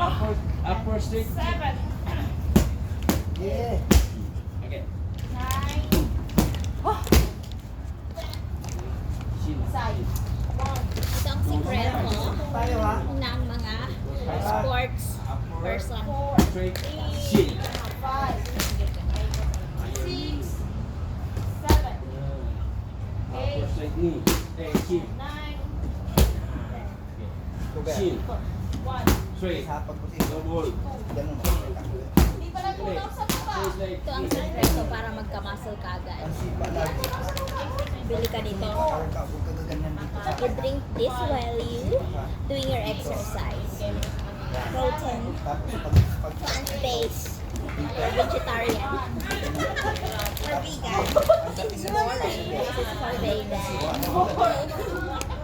Upper stick. 7. Yeah. Okay. 9. Shin. Side. 1. Ito ang sikreto Tayo ha. ng mga sports person. 4. Straight. Shin. 5. 6. 7. Upper straight knee. Shin. 9. Shin. 1. Straight. Sapag ko siya. Double. Ganun. Hindi pa nagtunaw sa baba. Straight leg. Ito ang sikreto para magka-muscle ka agad. Ang sipa lagi. Bili ka dito. Huwag ka gaganyan dito sa You drink this while you doing your exercise. Protein, Tapos pag plant-based, or vegetarian, or vegan. This is for vegan.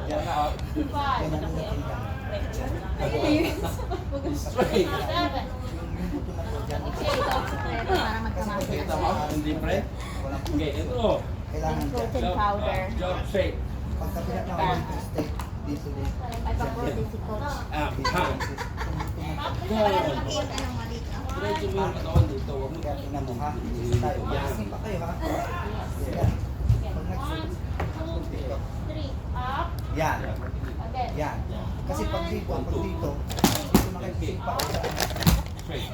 yan na. 5. Ganun ang yan. Straight. 7. Ito ang sikreto para magka-muscle Kita ka. mo? Hindi pre? Okay, ito. Kailangan dyan. Protein powder. Jump straight. Pagka pinatawag dito, stay dito din. May pa-protein si coach. Hang. Para makita ng maliit. Diretso mo yung katawan dito. Huwag mo Kaya tingnan mo ha. Tayo. Sipa kayo ha. Yan. Pag 1, nagsunod. 2, 3. Up. Yan. Again. Yan. Kasi pag dito, dito makikisipa ko sa straight.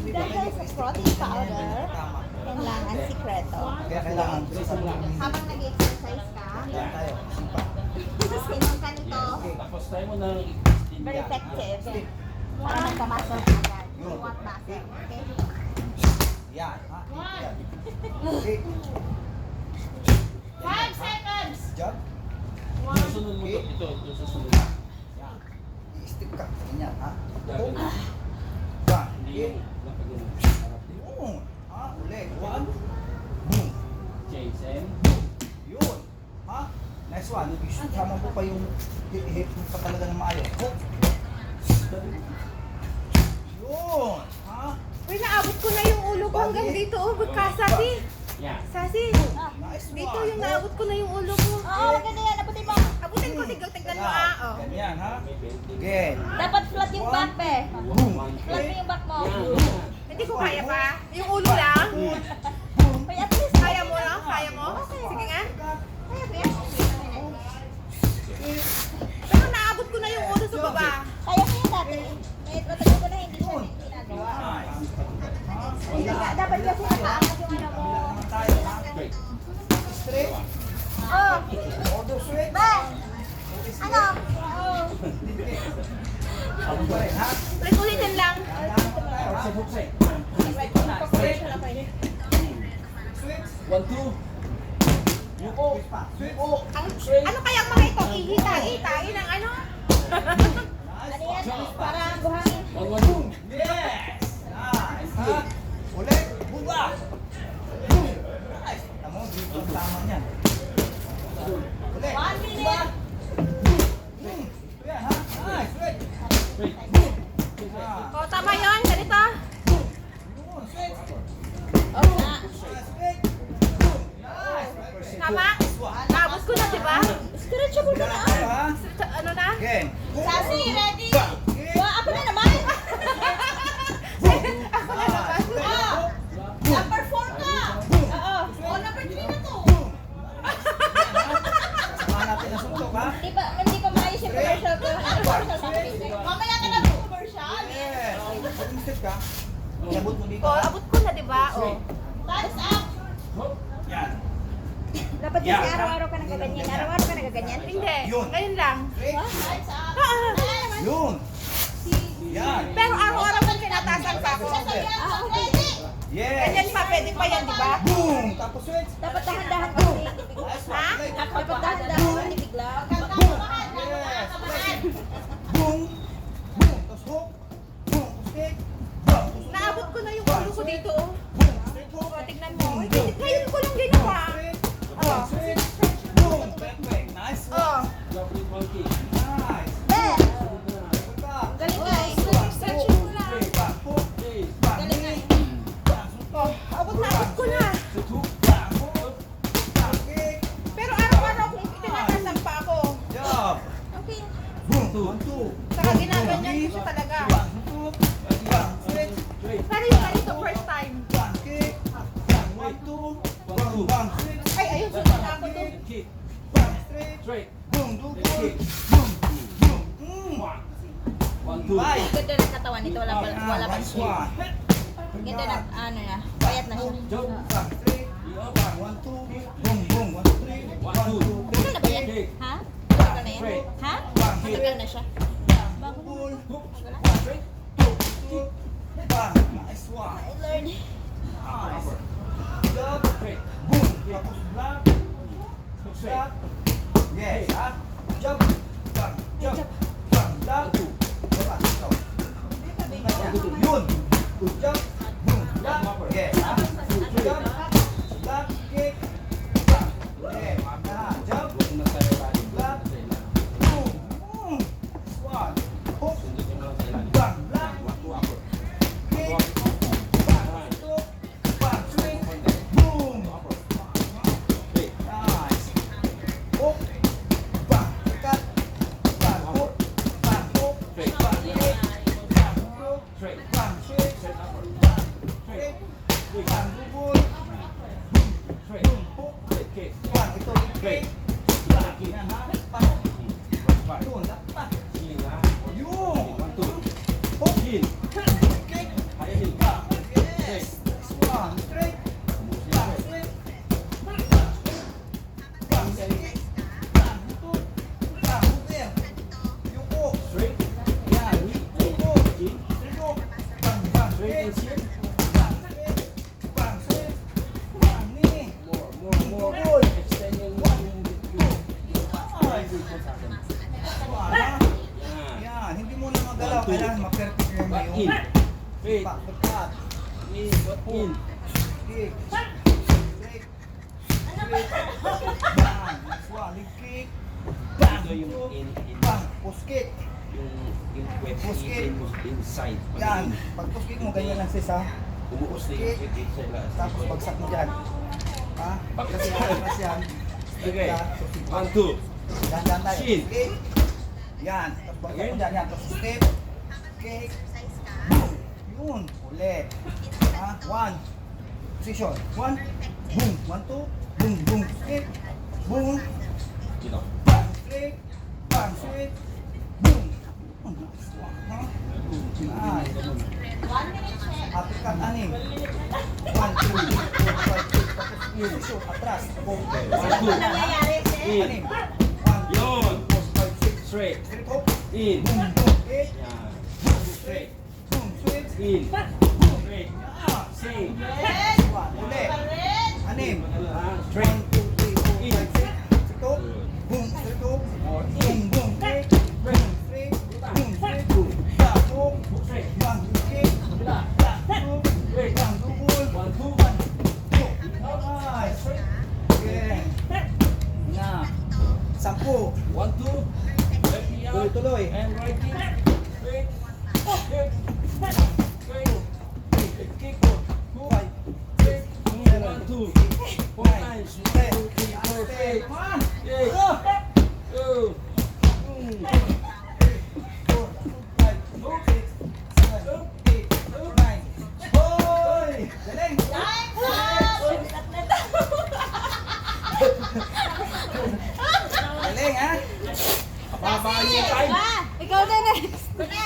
Dahil sa protein powder, tama. kailangan sikreto. Kaya kailangan sa Habang nag-exercise ka, yan tayo. Sipa. sinom ka nito, Tapos tayo mo ng very effective. Para magka-muscle ka agad. You want muscle, okay? Yan. Ha? Yan. Okay. 5 seconds. Job. susunod mo to. Ito susunod. Yan. I-stick ka. Ganyan ha. Gagawin. Yan. Hindi Okay. yung nakagano. Yun. Ha? Ulit. One. Boom. Change and Yun. Ha? Next one. Sama po pa yung hip mo pa talaga ng maayos. Hook. Yun. Ha? Uy, naabot ko na yung ulo ko hanggang dito. Oh, magkasasi. yan. Sasi. Nice Dito one. yung naabot ko na yung ulo ko. Oo, maganda yan. Abutin mo. Abutin ko, tignan mo ah. Oh. Ganyan ha. Again. Dapat flat yung back, pe. Boom. Flat mo yung back mo. Hindi ko kaya pa. Yung ulo lang. Uy, at least. Kaya mo lang? Kaya mo? Sige nga. Kaya, pe. Pero naabot ko na yung ulo sa baba. Kaya ko yun dati. May matagal ko na hindi siya ginagawa. Dapat kasi nakaangat yung ano mo. Tayo ha. Straight. Straight. Oh, Order straight. ba? Ano? Oh. Ako pa rin ha. Ulitin lang. Hukse, hukse. One, two. Yuko. Yuko. Ano kaya mga ito? Ihita-hitain ng ano? Ano yan? Parang buhangin. One, one, two. Yes! Nice! Ha? Ulit! Buba! Boom! Nice! Tama mo, dito ang tama niyan. Ulit! 1 minute. Boom! Ito yan ha? Nice! Ulit! Straight. Ah. O, tama yun. Ganito. Yun! Sweet! Oh, na. Nice! Ulit! Boom! Nice! Tama? Naabot ko na, di ba? Stretchable ka na. Tayo ha? Ano na? Again! Sasi, ready? Bang! Again! Wah, ako na naman. Ako na naman. Ah, number 4 ka. Oo. Oh, number 3 na to. Boom! Samahan natin ang suntok ha? Hindi pa maayos yung commercial ko. Commercial sa akin. Mamaya ka na commercial. Yes! Pag step ka, inabot mo dito O, ha? abot ko na, di ba? O. Time's up. Hop. Yan! Dapat kasi araw-araw ka nagaganyan. Araw-araw ka nagaganyan. Hindi. Yun. Ngayon lang. Straight! Time's up. Ah, Yun! Yan! pero araw-araw kong tinatasan pa ako. Ah, okay. Ready? Yes! Ganyan pa, pwede pa yan, di ba? Boom! Tapos switch! Dapat dahan-dahan kasi. Nice one! Ha? Ulit. Dapat dahan-dahan hindi bigla. Kamahan. Yes! Kamahan. Boom! Boom! Tapos hook! Boom! Stick! Boom! Naabot ko na yung ulo ko dito. Oh. Boom! Straight hook! O, tignan mo. Ngayon ko lang ginawa. Boom! Switch! Boom! Perfect! Nice one! Oh. Jumping monkey. Nice! Eh, Good ka! galing guys. Stretching ko lang. Straight! Back! Hook! Straight. Back! Galing nga. Back! Suntok! Abot na, abot ko na. Straight hook. Back! Hook! Back! Kick! Pero araw-araw kong tinatasan pa ako. Job! Okay. Boom! One, two! Saka ginaganyan ko siya talaga. One, two! bang, switch. Straight. Paano yung ganito first time? Bang, kick. Bang, 1, 2. Bang, bang, switch. Ay, ayun, sunod ako to. Kick. Bang, straight. Straight. Boom, double. Kick. Boom, boom. One. 1, 2. Bye. Ganda ng katawan nito. Wala pa Nice siya. one. Ganda na, ano na. Payat na siya. Jump. Bang, straight. Up. Bang, 1, 2. Boom, boom, 1, 2, 3. 1, 2, Matagal na ba yan? Kick. Ha? Matagal na yan? Straight. Ha? Bang, Matagal na siya. double. Hook. Matagal na? Straight. Bang, nice one. Ay, Lord. Nice. Jump. Straight. Boom. Tapos block. Hook Block. straight. Yes, ha? Jump. Bang, jump. Bang, block. Diba? Ito. Yun. Jump. Boom. Block. Yes, ha? Jump. Block. Kick. Block. Yes. Jump. Huwag na tayo tayo. Block. Boom. Boom. Nice one. Hook. Sundutin mo lang sa ilalim. Bang, block. One, two, upper. Kick. Bang, hook. Bang, swing. Boom. Straight. Nice. Hook. Bang. Cut. Bang. Hook. Bang. Hook. Straight. Bang. Kick. Bang. Hook. Straight. Bang. Swing. Straight upper. Bang. Straight. Kick. Bang. Double. Straight. Boom. Hook. Straight kick. Bang. Ito. Straight. Kick. Bang. Yan, ha? Bang. Right. Yun. Dapat. Heel, ha? Yun. 1, 2. Hook. Heel. Kick. Higher heel. Bang. Yes. Nice one. Straight. Bang. Swing. Bang. Kick. Bang. Hook. Bang. Hook there. Yuko. Straight. Yan. Yuko. Heel. Yuko. Bang. Bang. Straight Kick. and heel. Bang. Swing. Bang. Swing. Bang. Knee. More. Extend yung Nice. One, ha? Yan. Hindi mo na magalaw. Kailangan ma-perfect yung Back in. Straight. Back to cut. In. Back in. Kick. Straight. Straight. Bang. Next one. Leg kick. Bang. Ito yung in. Bang. Push kick. Yung web Push kick. inside. Yan. Pag push kick mo, ganyan lang sis ha. Umuos na yung kick sa ilalim. Tapos bagsak mo dyan. Ha? Kasi atras yan. Okay. So, 1, 2. Dahan-dahan tayo. Shin. Kick. Yan. Tapos bagsak mo dyan. Yan. Tapos step. Kick. Yun. Ulit. Ha? One. Position. One. Boom. 1, 2. Boom. Boom. Kick. Boom. Dito. Bang. Straight. Bang. Straight. Boom. Nice one. Ha? Nice. 1 minute check. Uppercut anim. 1, 2, 3, 4, 5, 6. Tapos yun. So, atras. Boom. One, two. Nangyayari, sir? In. Anim. 1, 2, Yun. 3, 4, 5, 6. Straight. Straight hook. In. Boom. Boom. Kick. Yan. Straight. Boom. Switch. In. Boom. Straight. Ah. Same. Yes. One. Ulit. Correct. Anim. Straight. 1, 2, 3, 4, 5, 6. Straight hook. Boom. Straight hook. Boom. Boom. Kick. Boom. Straight. Boom. Straight. Back hook. Straight. Bang. Kick. Bila. Back hook. Straight. Bang. Double. 1, 2. Hook. Nice. Again. Na. 10. 1, 2. Left knee out. Tuloy-tuloy. And right kick. Straight. Kick. Straight. Kick. Hook. 5. Straight. 1, 2. 4 times. 1, 2, 3, 4, 5. Come on. Eight. Go. Go. 4, 5, 6, 7, 8, 9. Hoy! Galing! Time up. Galing, ha? Babaan yung time. Ikaw na next. Kuya,